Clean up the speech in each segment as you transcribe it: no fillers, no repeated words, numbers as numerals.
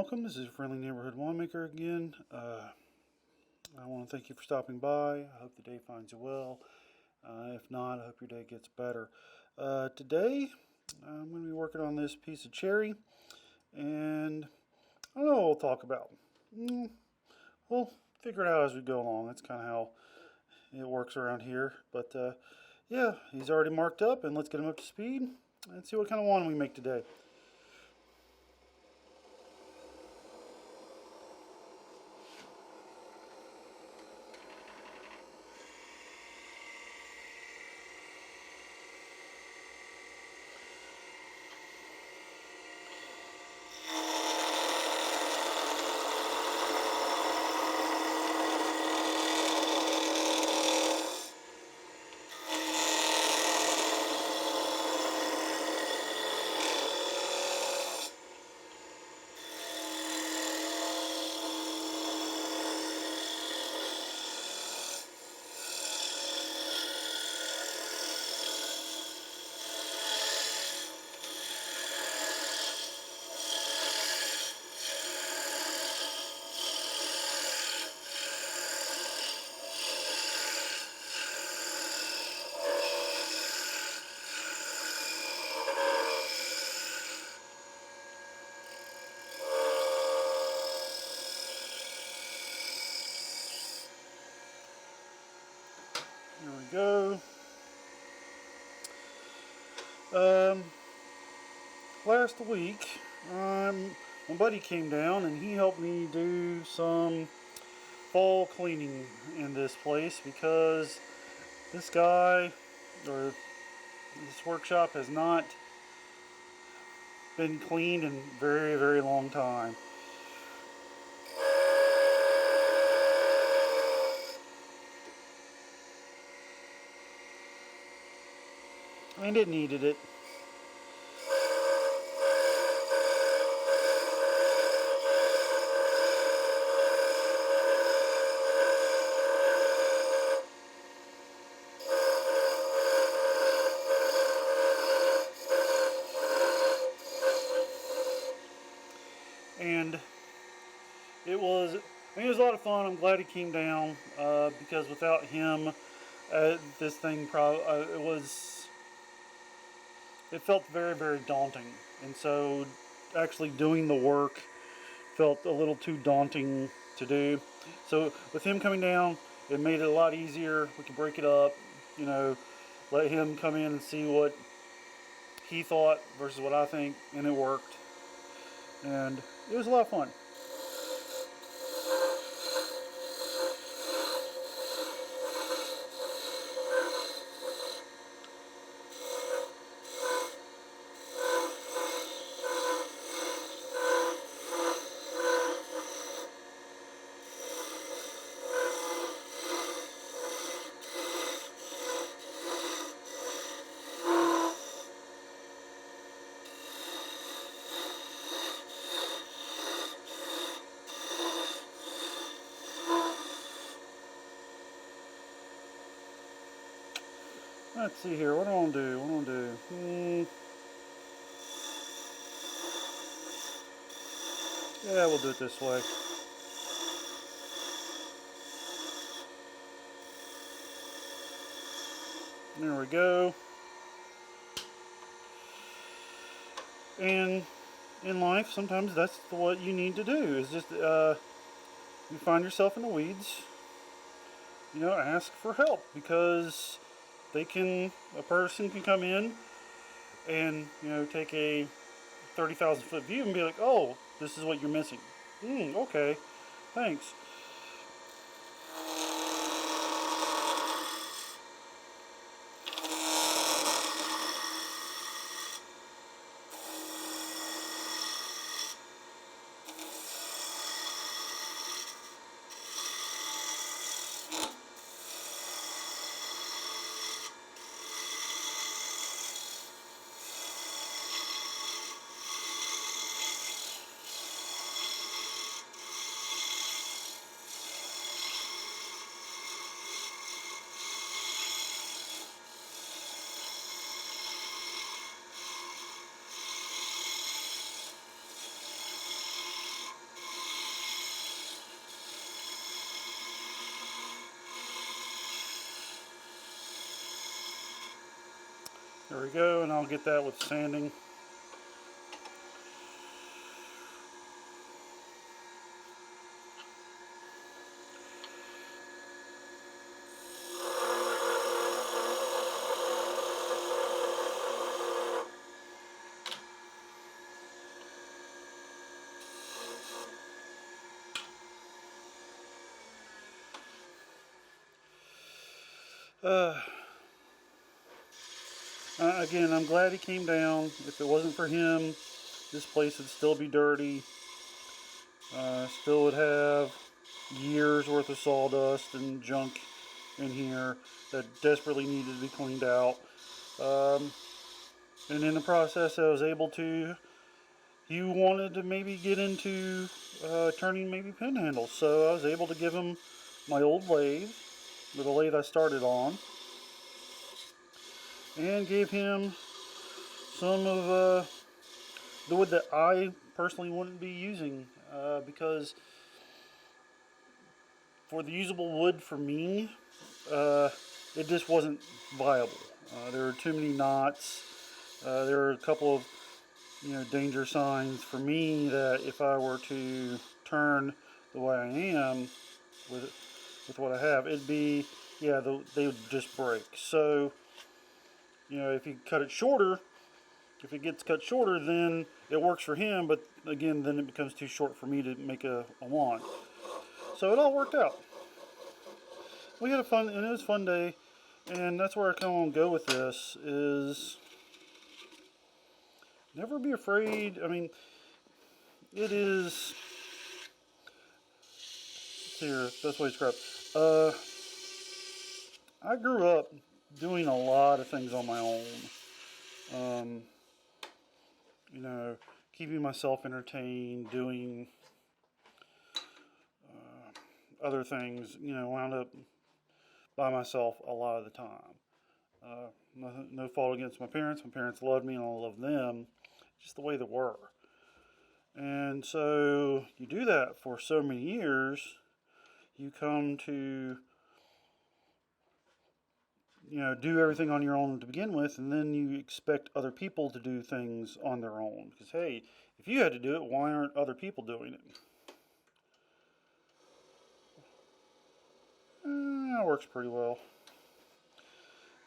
welcome. This is your friendly neighborhood winemaker again. I want to thank you for stopping by. I hope the day finds you well. If not, I hope your day gets better. Today, I'm going to be working on this piece of cherry, and I don't know what we'll talk about. We'll figure it out as we go along. That's kind of how it works around here. But yeah, he's already marked up, and let's get him up to speed and see what kind of wine we make today. Here we go. Last week, my buddy came down and he helped me do some fall cleaning in this place because this guy or this workshop has not been cleaned in a very, very long time. And it needed it. And it was a lot of fun. I'm glad he came down because without him, this thing it felt very, very daunting. And so actually doing the work felt a little too daunting to do. So with him coming down, it made it a lot easier. We could break it up, let him come in and see what he thought versus what I think, and it worked. And it was a lot of fun. Let's see here. What do I want to do? Yeah, we'll do it this way. There we go. And in life, sometimes that's what you need to do. Is just you find yourself in the weeds. Ask for help because a person can come in and take a 30,000 foot view and be like, oh, this is what you're missing. Okay, thanks. There we go, and I'll get that with sanding. Again, I'm glad he came down. If it wasn't for him, this place would still be dirty. Still would have years worth of sawdust and junk in here that desperately needed to be cleaned out. And in the process, I was able to. He wanted to maybe get into turning maybe pin handles, so I was able to give him my old lathe, the lathe I started on, and gave him some of the wood that I personally wouldn't be using because for the usable wood for me, it just wasn't viable. There were too many knots. There were a couple of danger signs for me that if I were to turn the way I am with what I have, it'd be they would just break. So if you cut it shorter, if it gets cut shorter, then it works for him. But again, then it becomes too short for me to make a wand. So it all worked out. We had and it was a fun day, and that's where I kind of want to go with this is never be afraid. I mean, it is. Here, best way to describe. I grew up doing a lot of things on my own. Keeping myself entertained, doing other things. Wound up by myself a lot of the time. No fault against my parents. My parents loved me and I loved them, just the way they were. And so you do that for so many years, you come to do everything on your own to begin with, and then you expect other people to do things on their own. Because hey, if you had to do it, why aren't other people doing it? That works pretty well.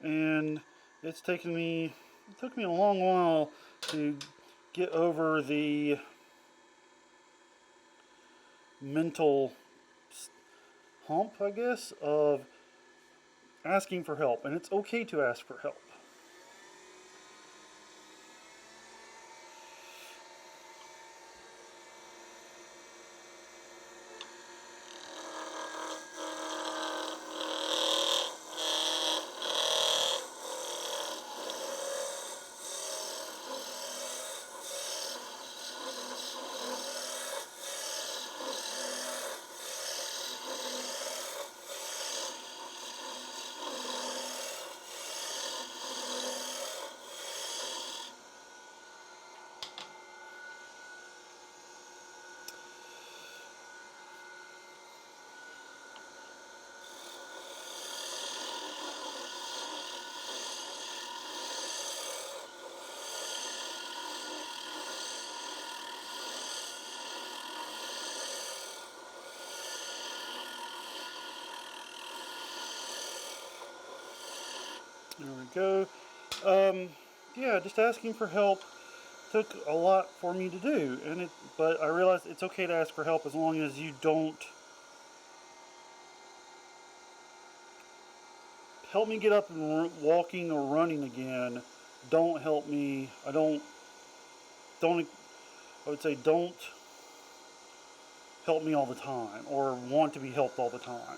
And it took me a long while to get over the mental hump, I guess, of asking for help. And it's okay to ask for help. There we go. Just asking for help took a lot for me to do, but I realized it's okay to ask for help as long as you don't help me get up and walking or running again. Don't help me. I would say don't help me all the time or want to be helped all the time.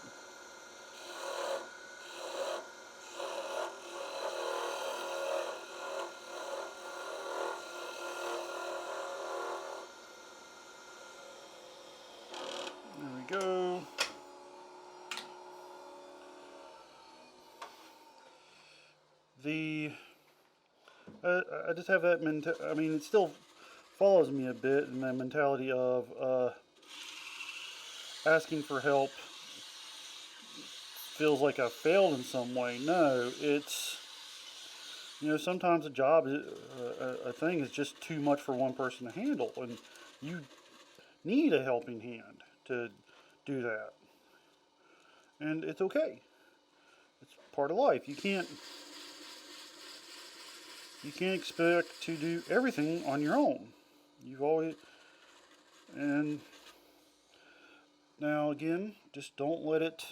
There we go. I just have that I mean, it still follows me a bit in that mentality of asking for help feels like I failed in some way. No, it's sometimes a job, a thing is just too much for one person to handle, and you need a helping hand to do that. And it's okay. It's part of life. You can't expect to do everything on your own. You've always and now again, just don't let it.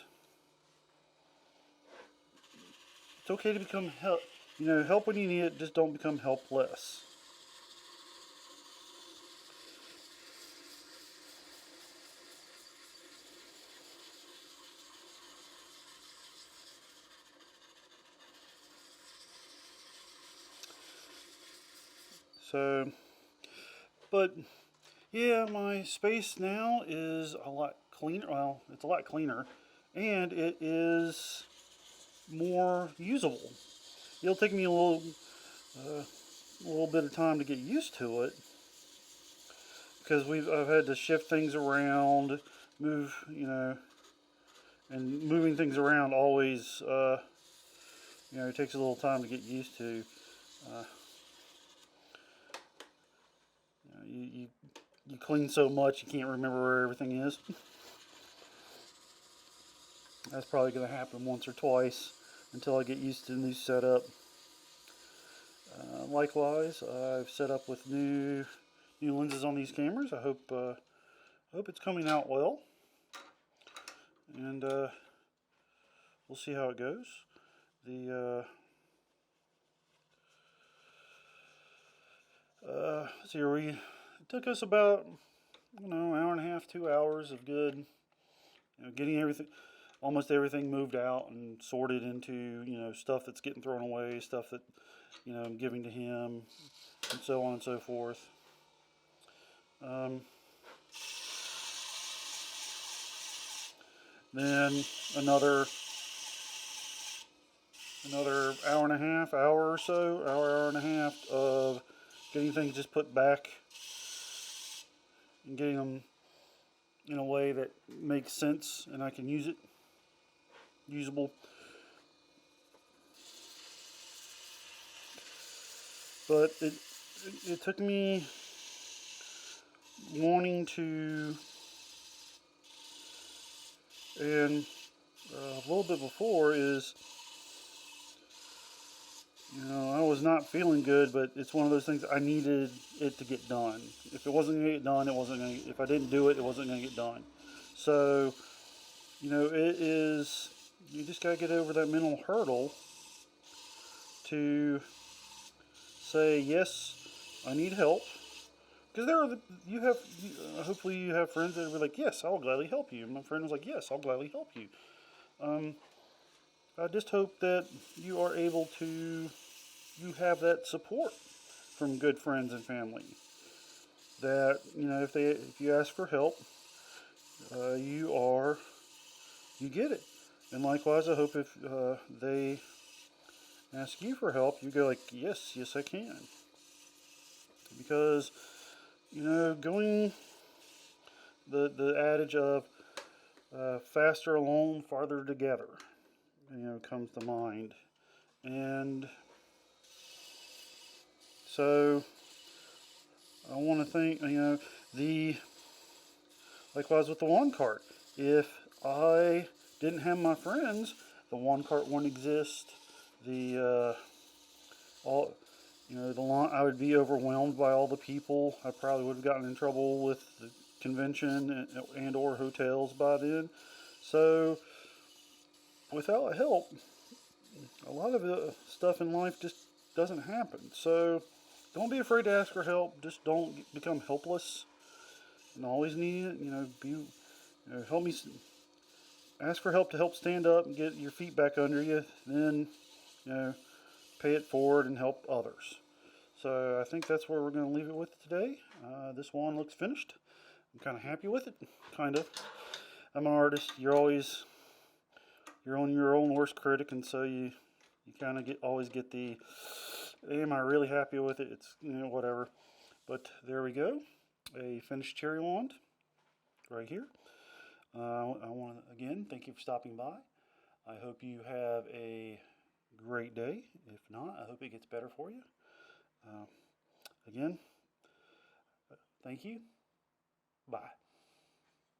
It's okay to become help. Help when you need it. Just don't become helpless. So, but yeah, my space now is a lot cleaner. Well, it's a lot cleaner, and it is more usable. It'll take me a little bit of time to get used to it because I've had to shift things around, move, and moving things around always, it takes a little time to get used to. Uh, you clean so much you can't remember where everything is. That's probably going to happen once or twice until I get used to the new setup. Likewise, I've set up with new lenses on these cameras. I hope it's coming out well, and we'll see how it goes. Let's see, it took us about an hour and a half, 2 hours of good, getting almost everything moved out and sorted into stuff that's getting thrown away, stuff that I'm giving to him, and so on and so forth. Then another hour and a half, hour and a half of getting things just put back and getting them in a way that makes sense and I can use it, usable. But it took me wanting to, and a little bit before is, I was not feeling good, but it's one of those things I needed it to get done. If it wasn't going to get done, it wasn't going to, if I didn't do it, it wasn't going to get done. So, it is, you just got to get over that mental hurdle to say, yes, I need help. Because hopefully you have friends that are like, yes, I'll gladly help you. And my friend was like, yes, I'll gladly help you. I just hope that you are able to, you have that support from good friends and family. That, if you ask for help, you get it. And likewise, I hope if they ask you for help, you go like, yes, I can. Because, going the adage of faster alone, farther together, comes to mind. And so I want to think, likewise with the lawn cart. If I didn't have my friends, the lawn cart wouldn't exist. The lawn, I would be overwhelmed by all the people. I probably would have gotten in trouble with the convention and or hotels by then. So without help, a lot of the stuff in life just doesn't happen. So don't be afraid to ask for help. Just don't become helpless and always need it. Help me. Ask for help to help stand up and get your feet back under you. Then, pay it forward and help others. So I think that's where we're going to leave it with today. This one looks finished. I'm kind of happy with it. Kind of. I'm an artist. You're on your own worst critic, and so you kind of always get the, am I really happy with it? It's whatever. But there we go. A finished cherry wand right here. I want to again thank you for stopping by. I hope you have a great great day. If not, I hope it gets better for you. Again, thank you. Bye.